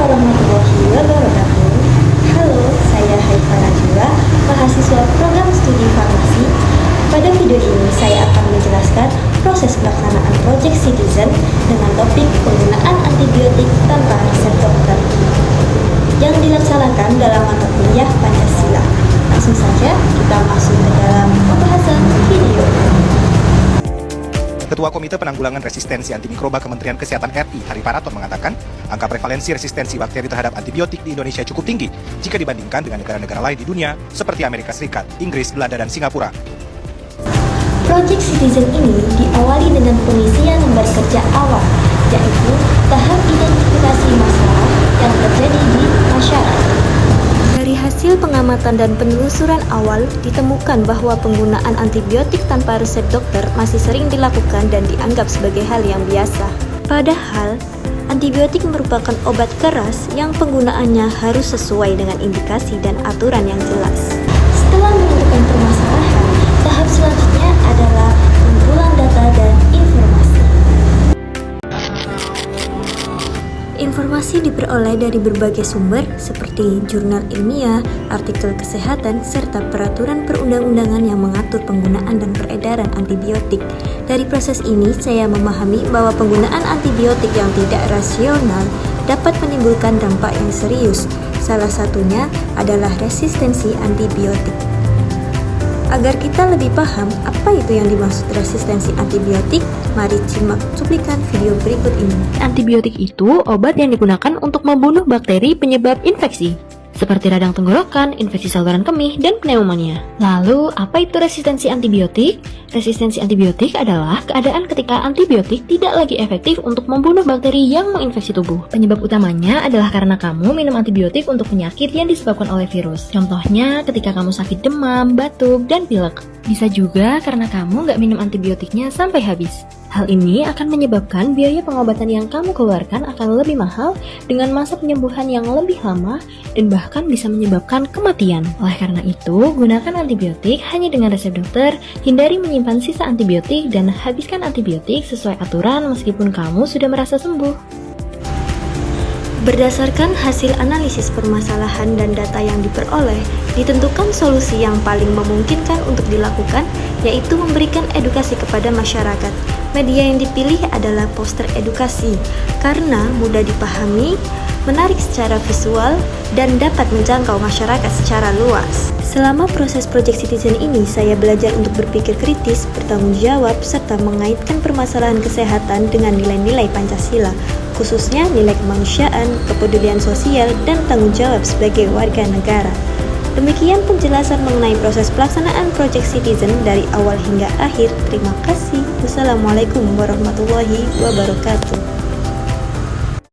warahmatullahi wabarakatuh. Halo, saya Haifa Najwa, mahasiswa program studi farmasi. Pada video ini saya akan menjelaskan proses pelaksanaan Project Citizen dengan topik penggunaan antibiotik tanpa resep dokter yang dilaksanakan dalam mata kuliah Pancasila. Langsung saja kita masuk ke dalam pembahasan video. Ketua Komite Penanggulangan Resistensi Antimikroba Kementerian Kesehatan RI, Hari Paraton, mengatakan angka prevalensi resistensi bakteri terhadap antibiotik di Indonesia cukup tinggi jika dibandingkan dengan negara-negara lain di dunia seperti Amerika Serikat, Inggris, Belanda, dan Singapura. Project Citizen ini diawali dengan pengisian lembar kerja awal, yaitu tahap identifikasi masalah yang terjadi di masyarakat. Dari hasil pengamatan dan penelusuran awal, ditemukan bahwa penggunaan antibiotik tanpa resep dokter masih sering dilakukan dan dianggap sebagai hal yang biasa. Padahal, antibiotik merupakan obat keras yang penggunaannya harus sesuai dengan indikasi dan aturan yang jelas. Setelah menentukan permasalahan, tahap selanjutnya adalah pengumpulan data dan informasi. Informasi diperoleh dari berbagai sumber seperti jurnal ilmiah, artikel kesehatan, serta peraturan perundang-undangan yang mengatur penggunaan dan peredaran antibiotik. Dari proses ini, saya memahami bahwa penggunaan antibiotik yang tidak rasional dapat menimbulkan dampak yang serius. Salah satunya adalah resistensi antibiotik. Agar kita lebih paham apa itu yang dimaksud resistensi antibiotik, mari simak cuplikan video berikut ini. Antibiotik itu obat yang digunakan untuk membunuh bakteri penyebab infeksi, seperti radang tenggorokan, infeksi saluran kemih, dan pneumonia. Lalu, apa itu resistensi antibiotik? Resistensi antibiotik adalah keadaan ketika antibiotik tidak lagi efektif untuk membunuh bakteri yang menginfeksi tubuh. Penyebab utamanya adalah karena kamu minum antibiotik untuk penyakit yang disebabkan oleh virus. Contohnya, ketika kamu sakit demam, batuk, dan pilek. Bisa juga karena kamu nggak minum antibiotiknya sampai habis. Hal ini akan menyebabkan biaya pengobatan yang kamu keluarkan akan lebih mahal dengan masa penyembuhan yang lebih lama dan bahkan bisa menyebabkan kematian. Oleh karena itu, gunakan antibiotik hanya dengan resep dokter, hindari menyimpan sisa antibiotik, dan habiskan antibiotik sesuai aturan meskipun kamu sudah merasa sembuh. Berdasarkan hasil analisis permasalahan dan data yang diperoleh, ditentukan solusi yang paling memungkinkan untuk dilakukan, yaitu memberikan edukasi kepada masyarakat. Media yang dipilih adalah poster edukasi, karena mudah dipahami, menarik secara visual, dan dapat menjangkau masyarakat secara luas. Selama proses Project Citizen ini, saya belajar untuk berpikir kritis, bertanggung jawab, serta mengaitkan permasalahan kesehatan dengan nilai-nilai Pancasila, khususnya nilai kemanusiaan, kepedulian sosial, dan tanggung jawab sebagai warga negara. Demikian penjelasan mengenai proses pelaksanaan Project Citizen dari awal hingga akhir. Terima kasih. Wassalamualaikum warahmatullahi wabarakatuh.